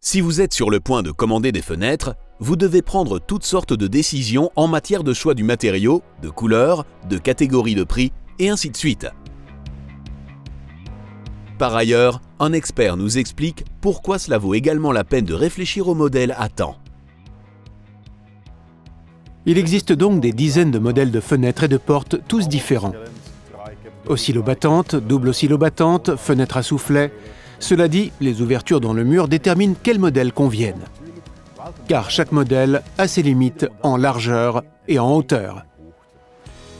Si vous êtes sur le point de commander des fenêtres, vous devez prendre toutes sortes de décisions en matière de choix du matériau, de couleur, de catégorie de prix et ainsi de suite. Par ailleurs, un expert nous explique pourquoi cela vaut également la peine de réfléchir au modèle à temps. Il existe donc des dizaines de modèles de fenêtres et de portes, tous différents. Oscillobattantes, double oscillobattantes, fenêtres à soufflet. Cela dit, les ouvertures dans le mur déterminent quels modèles conviennent. Car chaque modèle a ses limites en largeur et en hauteur.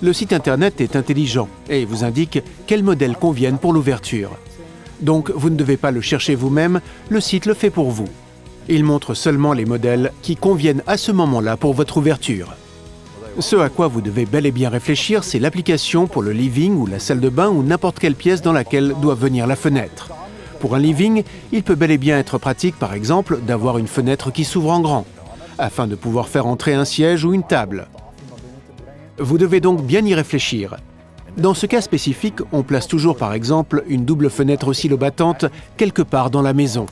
Le site internet est intelligent et vous indique quels modèles conviennent pour l'ouverture. Donc vous ne devez pas le chercher vous-même, le site le fait pour vous. Il montre seulement les modèles qui conviennent à ce moment-là pour votre ouverture. Ce à quoi vous devez bel et bien réfléchir, c'est l'application pour le living ou la salle de bain ou n'importe quelle pièce dans laquelle doit venir la fenêtre. Pour un living, il peut bel et bien être pratique, par exemple, d'avoir une fenêtre qui s'ouvre en grand, afin de pouvoir faire entrer un siège ou une table. Vous devez donc bien y réfléchir. Dans ce cas spécifique, on place toujours par exemple une double fenêtre oscillobattante quelque part dans la maison.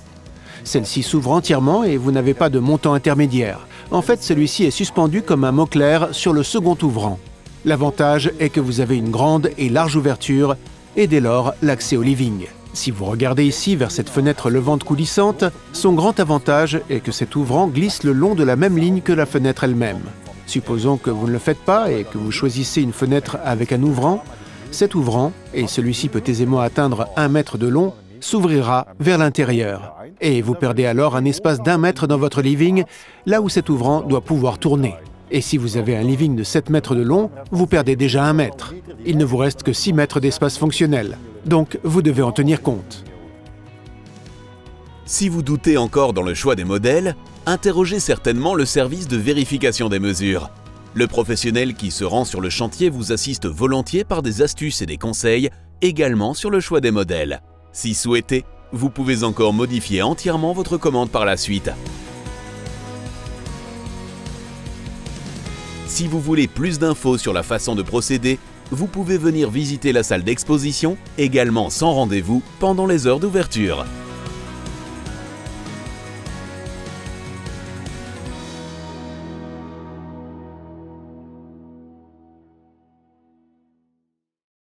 Celle-ci s'ouvre entièrement et vous n'avez pas de montant intermédiaire. En fait, celui-ci est suspendu comme un mot clair sur le second ouvrant. L'avantage est que vous avez une grande et large ouverture et dès lors l'accès au living. Si vous regardez ici vers cette fenêtre levante coulissante, son grand avantage est que cet ouvrant glisse le long de la même ligne que la fenêtre elle-même. Supposons que vous ne le faites pas et que vous choisissez une fenêtre avec un ouvrant, cet ouvrant, et celui-ci peut aisément atteindre 1 mètre de long, s'ouvrira vers l'intérieur. Et vous perdez alors un espace d'1 mètre dans votre living, là où cet ouvrant doit pouvoir tourner. Et si vous avez un living de 7 mètres de long, vous perdez déjà 1 mètre. Il ne vous reste que 6 mètres d'espace fonctionnel. Donc, vous devez en tenir compte. Si vous doutez encore dans le choix des modèles, interrogez certainement le service de vérification des mesures. Le professionnel qui se rend sur le chantier vous assiste volontiers par des astuces et des conseils, également sur le choix des modèles. Si souhaité, vous pouvez encore modifier entièrement votre commande par la suite. Si vous voulez plus d'infos sur la façon de procéder, vous pouvez venir visiter la salle d'exposition, également sans rendez-vous, pendant les heures d'ouverture.